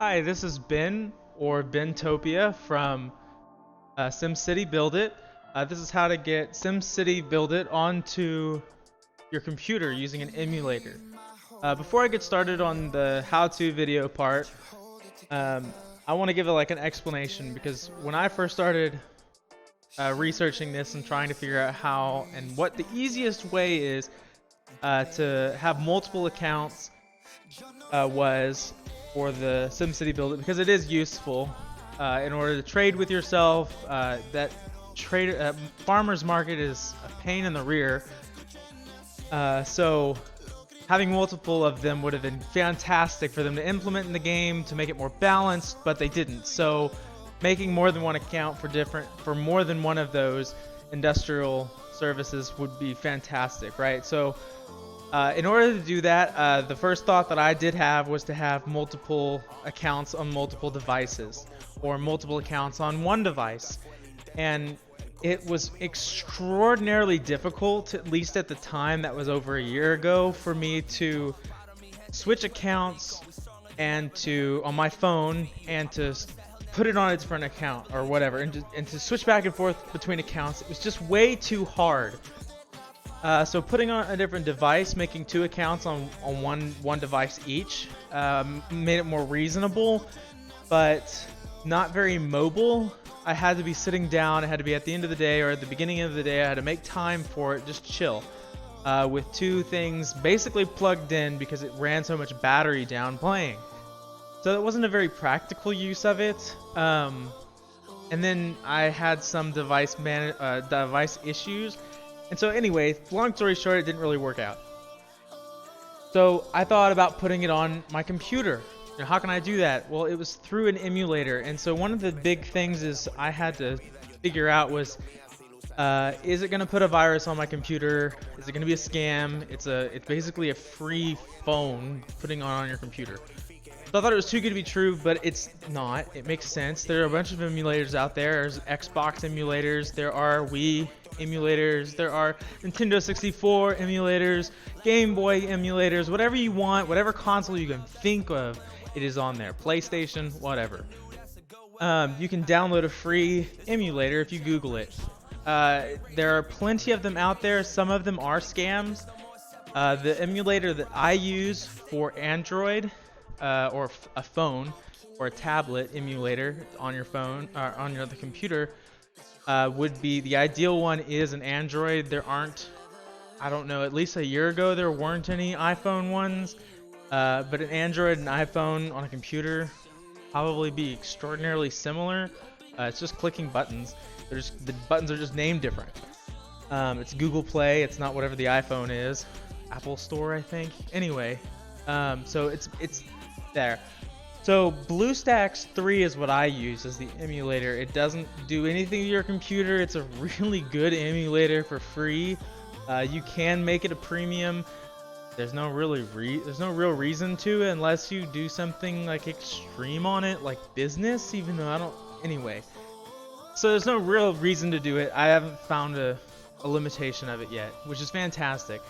Hi, this is Ben or Bentopia from SimCity Buildit. This is how to get SimCity Buildit onto your computer using an emulator. Before I get started on the how-to video part, I want to give like an explanation because when I first started researching this and trying to figure out how and what the easiest way is to have multiple accounts was for the SimCity Buildit, because it is useful in order to trade with yourself. That farmers market is a pain in the rear, so having multiple of them would have been fantastic for them to implement in the game to make it more balanced, but they didn't. So making more than one account for more than one of those industrial services would be fantastic, right? So in order to do that, the first thought that I did have was to have multiple accounts on multiple devices, or multiple accounts on one device. And it was extraordinarily difficult, at least at the time, that was over a year ago, for me to switch accounts and on my phone, and to put it on a different account or whatever, and to switch back and forth between accounts. It was just way too hard. So putting on a different device, making two accounts on one device each, made it more reasonable, but not very mobile. I had to be sitting down. It had to be at the end of the day or at the beginning of the day. I had to make time for it, just chill, with two things basically plugged in because it ran so much battery down playing. So it wasn't a very practical use of it. And then I had some device issues. And so anyway, long story short, it didn't really work out. So I thought about putting it on my computer. Now, how can I do that? Well, it was through an emulator. And so one of the big things is I had to figure out was, is it going to put a virus on my computer? Is it going to be a scam? It's basically a free phone putting on your computer. So I thought it was too good to be true, but it's not. It makes sense. There are a bunch of emulators out there. There's Xbox emulators. There are Wii emulators. There are Nintendo 64 emulators, Game Boy emulators, whatever you want, whatever console you can think of, it is on there. PlayStation, whatever. You can download a free emulator if you Google it. There are plenty of them out there. Some of them are scams. The emulator that I use for Android, or a phone or a tablet emulator on your phone or on the computer, would be the ideal one. Is an Android. There aren't, I don't know, at least a year ago there weren't any iPhone ones, but an Android and iPhone on a computer probably be extraordinarily similar. It's just clicking buttons. The buttons are just named different. It's Google Play. It's not whatever the iPhone is. Apple Store, I think. Anyway, so it's there. So BlueStacks 3 is what I use as the emulator. It doesn't do anything to your computer. It's a really good emulator for free. You can make it a premium. There's no real reason to, unless you do something like extreme on it, like business, even though I don't. Anyway, so there's no real reason to do it. I haven't found a limitation of it yet, which is fantastic.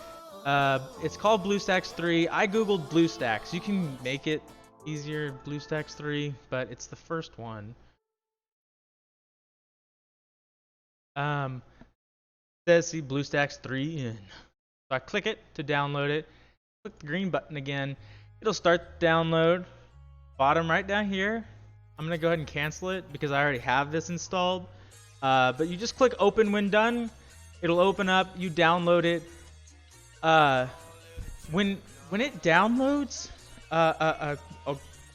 It's called BlueStacks 3. I googled BlueStacks. You can make it easier, BlueStacks 3, but it's the first one. Says see BlueStacks 3 in. So I click it to download it. Click the green button again. It'll start the download. Bottom right down here. I'm gonna go ahead and cancel it because I already have this installed. But you just click open when done. It'll open up. You download it. When it downloads, a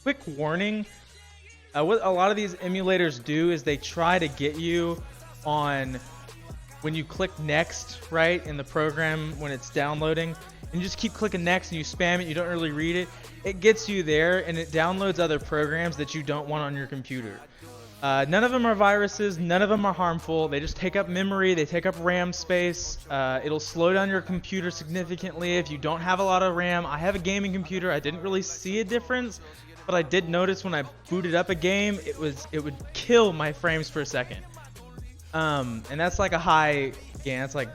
quick warning. What a lot of these emulators do is they try to get you on when you click next, right, in the program when it's downloading, and you just keep clicking next and you spam it, you don't really read it. It gets you there and it downloads other programs that you don't want on your computer. None of them are viruses, none of them are harmful. They just take up memory, they take up RAM space. It'll slow down your computer significantly if you don't have a lot of RAM. I have a gaming computer. I didn't really see a difference, but I did notice when I booted up a game, it would kill my frames per second. And that's like a high game. That's like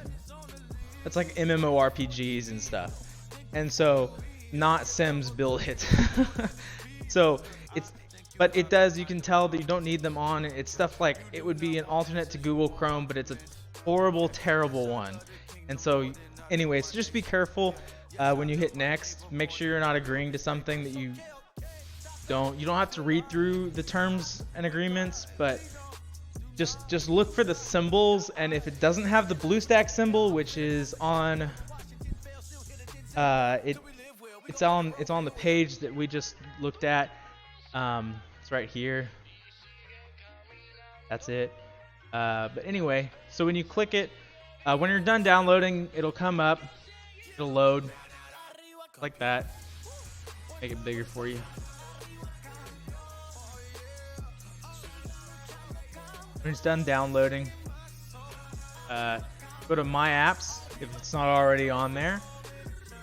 MMORPGs and stuff. And so not Sims Buildit. So but it does, you can tell that you don't need them on. It's stuff like, it would be an alternate to Google Chrome, but it's a horrible, terrible one. And so anyways, just be careful when you hit next. Make sure you're not agreeing to something that you don't have to read through the terms and agreements, but just look for the symbols, and if it doesn't have the BlueStack symbol, which is on it's on the page that we just looked at. It's right here. That's it. But anyway, so when you click it, when you're done downloading, it'll come up. It'll load like that. Make it bigger for you. When it's done downloading, go to My Apps if it's not already on there.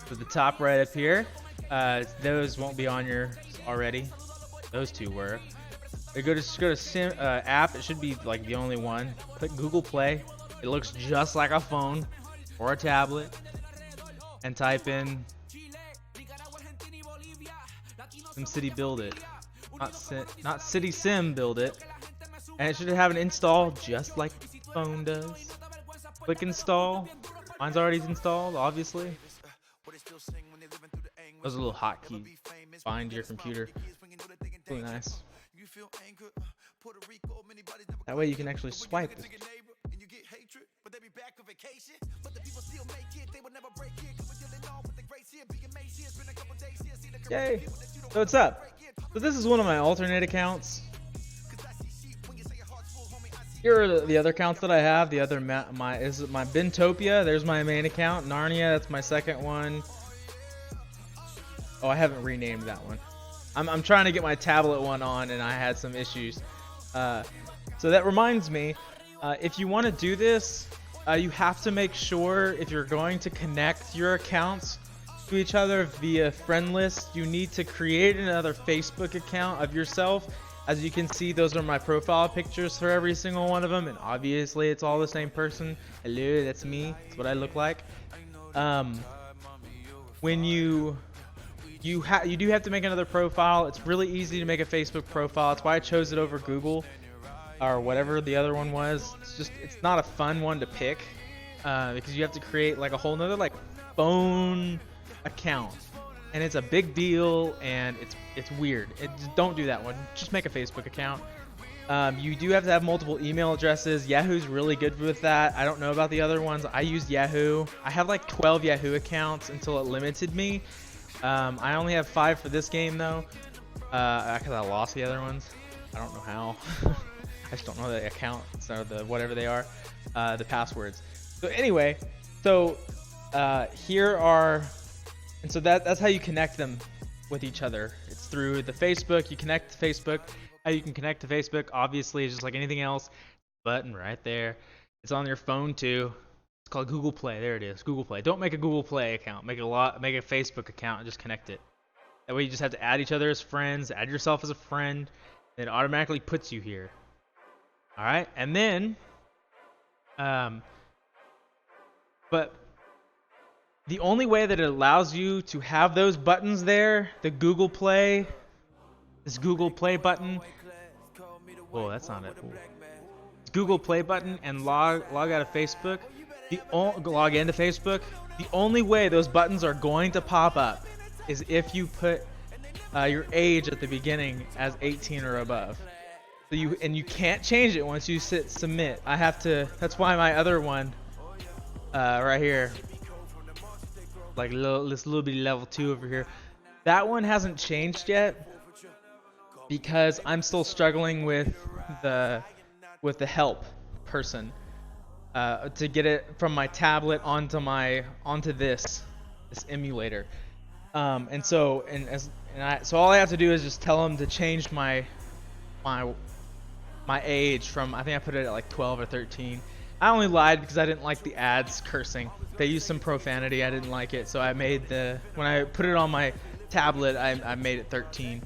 To the top right up here. Those won't be on yours already. Those two were. Just go to app. It should be like the only one. Click Google Play. It looks just like a phone or a tablet. And type in SimCity Buildit. Not City Sim Buildit. And it should have an install just like the phone does. Click install. Mine's already installed, obviously. Those are little hotkeys. Find your computer. Really nice. That way you can actually swipe it. Yay! So what's up? So this is one of my alternate accounts. Here are the other accounts that I have. The other is my Bintopia. There's my main account. Narnia. That's my second one. Oh, I haven't renamed that one. I'm trying to get my tablet one on, and I had some issues. So that reminds me, if you want to do this, you have to make sure if you're going to connect your accounts to each other via friend list, you need to create another Facebook account of yourself. As you can see, those are my profile pictures for every single one of them, and obviously it's all the same person. Hello, that's me. That's what I look like. When you do have to make another profile. It's really easy to make a Facebook profile. That's why I chose it over Google or whatever the other one was. It's not a fun one to pick because you have to create like a whole nother like phone account, and it's a big deal, and it's weird. Don't do that one. Just make a Facebook account. You do have to have multiple email addresses. Yahoo's really good with that. I don't know about the other ones. I used Yahoo. I have like 12 Yahoo accounts until it limited me. I only have 5 for this game though, because I lost the other ones. I don't know how. I just don't know the accounts or the whatever they are, the passwords. So anyway, so here are, and so that's how you connect them with each other. It's through the Facebook. You connect to Facebook. How you can connect to Facebook, obviously, is just like anything else. Button right there. It's on your phone too. It's called Google Play. There it is, Google Play. Don't make a Google Play account. Make a Facebook account and just connect it. That way you just have to add each other as friends, add yourself as a friend, and it automatically puts you here. All right, and then, but the only way that it allows you to have those buttons there, the Google Play, this Google Play button. Whoa, that's not it. It's Google Play button and log out of Facebook. Log into Facebook. The only way those buttons are going to pop up is if you put your age at the beginning as 18 or above. So you can't change it once you hit submit. I have to. That's why my other one, right here, like this little bitty level 2 over here, that one hasn't changed yet because I'm still struggling with the help person to get it from my tablet onto this emulator. So all I have to do is just tell them to change my age from, I think I put it at like 12 or 13. I only lied because I didn't like the ads cursing. They used some profanity. I didn't like it, so I made when I put it on my tablet, I made it 13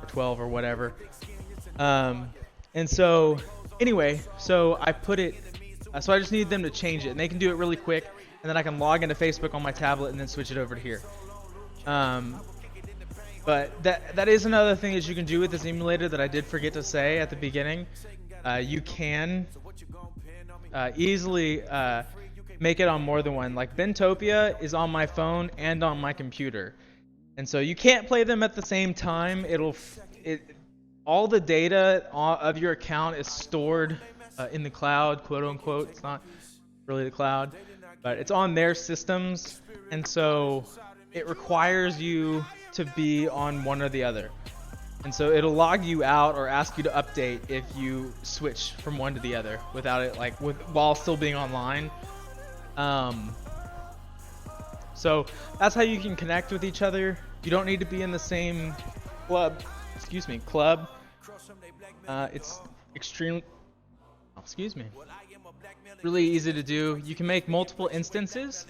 or 12 or whatever. And so anyway, so I put it. So I just need them to change it, and they can do it really quick, and then I can log into Facebook on my tablet and then switch it over to here. But that is another thing that you can do with this emulator that I did forget to say at the beginning. You can easily make it on more than one. Like Bentopia is on my phone and on my computer, and so you can't play them at the same time. All the data of your account is stored in the cloud, quote unquote. It's not really the cloud, but it's on their systems, and so it requires you to be on one or the other. And so it'll log you out or ask you to update if you switch from one to the other without it, like while still being online. So that's how you can connect with each other. You don't need to be in the same club. It's extremely, really easy to do. You can make multiple instances.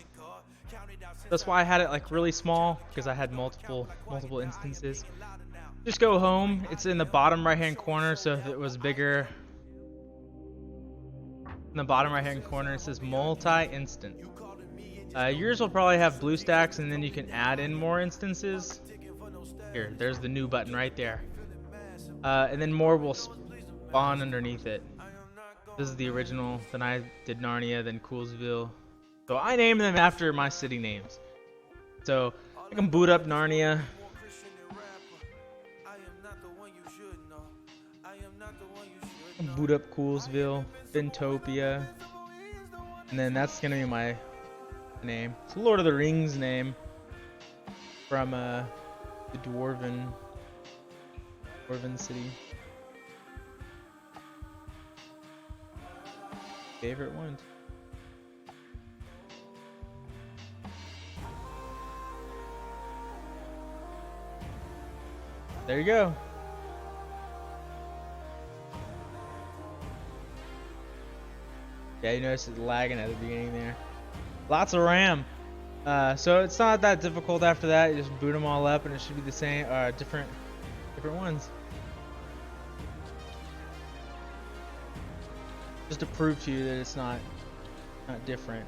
That's why I had it like really small, because I had multiple instances. Just go home. It's in the bottom right hand corner, so if it was bigger, in the bottom right hand corner it says multi-instance. Yours will probably have BlueStacks, and then you can add in more instances. Here, there's the new button right there. And then more will spawn underneath it. This is the original. Then I did Narnia, then Coolsville. So I named them after my city names. So I can boot up Narnia. I can boot up Coolsville, Bentopia, and then that's gonna be my name. It's Lord of the Rings name from the Dwarven city. Favorite one. There you go. Yeah, you notice it's lagging at the beginning there. Lots of RAM. So it's not that difficult after that. You just boot them all up and it should be the same, different ones. Just to prove to you that it's not different.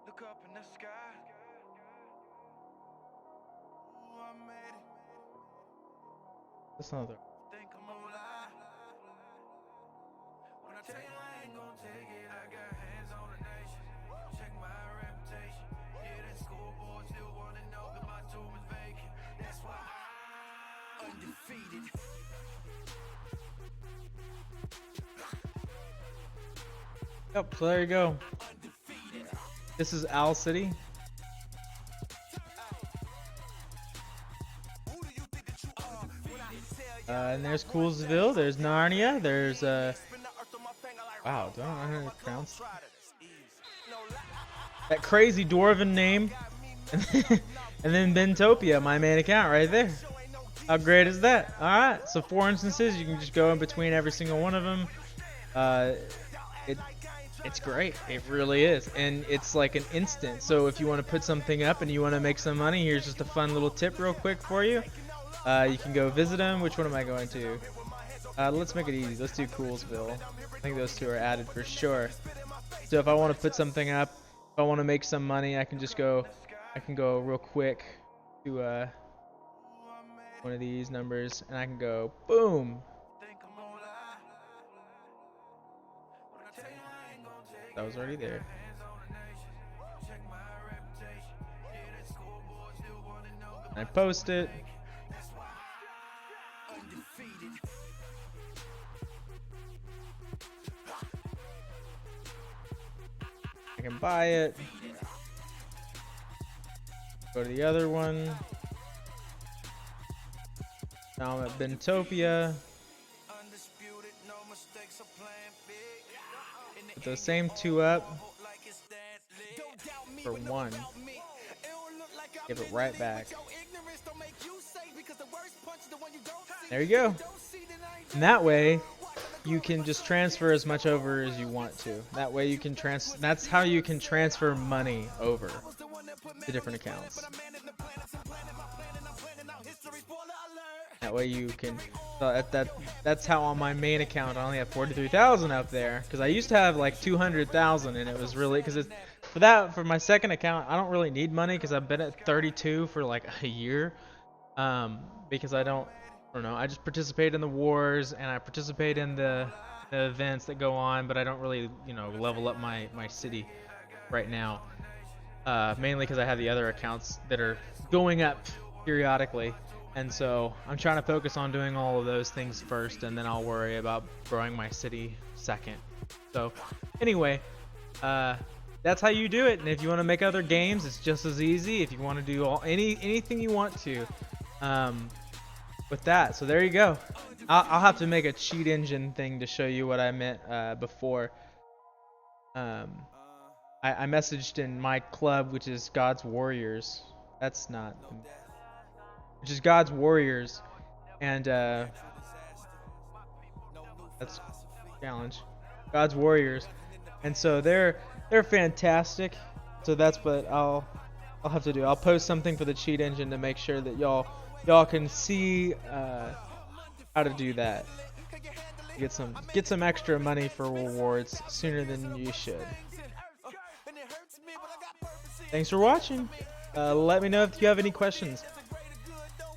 Look up in the sky. Ooh, I made it. That's not the. Think I'm gonna lie. When I tell you I ain't gonna take it, I got hands on the nation. Check my reputation. Yeah, that scoreboard still wanna know that my tomb is vacant. That's why I'm undefeated. Yep, so there you go. This is Owl City. And there's Coolsville, there's Narnia, there's wow, don't know how to pronounce that crazy dwarven name. And then Bentopia, my main account right there. How great is that? Alright, so 4 instances, you can just go in between every single one of them. It's great, it really is, and it's like an instant. So if you want to put something up and you want to make some money, here's just a fun little tip real quick for you. You can go visit them. Which one am I going to? Let's make it easy. Let's do Coolsville. I think those two are added for sure. So if I want to put something up, if I want to make some money, I can just go. I can go real quick to one of these numbers, and I can go boom. That was already there. And I post it. I can buy it. Go to the other one. Now I'm at Bentopia. Put those same 2 up for 1. Give it right back. There you go. And that way, you can just transfer as much over as you want to. That way you can that's how you can transfer money over to different accounts. That way you can, that's how on my main account I only have 43,000 up there, because I used to have like 200,000, and it was really, because it's, for my second account, I don't really need money because I've been at 32 for like a year, because I don't know, I just participate in the wars, and I participate in the events that go on, but I don't really, level up my city right now, mainly because I have the other accounts that are going up periodically. And so I'm trying to focus on doing all of those things first, and then I'll worry about growing my city second. So anyway, that's how you do it. And if you want to make other games, it's just as easy. If you want to do anything you want to, with that. So there you go. I'll have to make a cheat engine thing to show you what I meant before. I messaged in my club, which is God's Warriors. That's not. Which is God's Warriors, and that's challenge. God's Warriors, and so they're fantastic. So that's what I'll have to do. I'll post something for the cheat engine to make sure that y'all can see how to do that. Get some extra money for rewards sooner than you should. Thanks for watching. Let me know if you have any questions.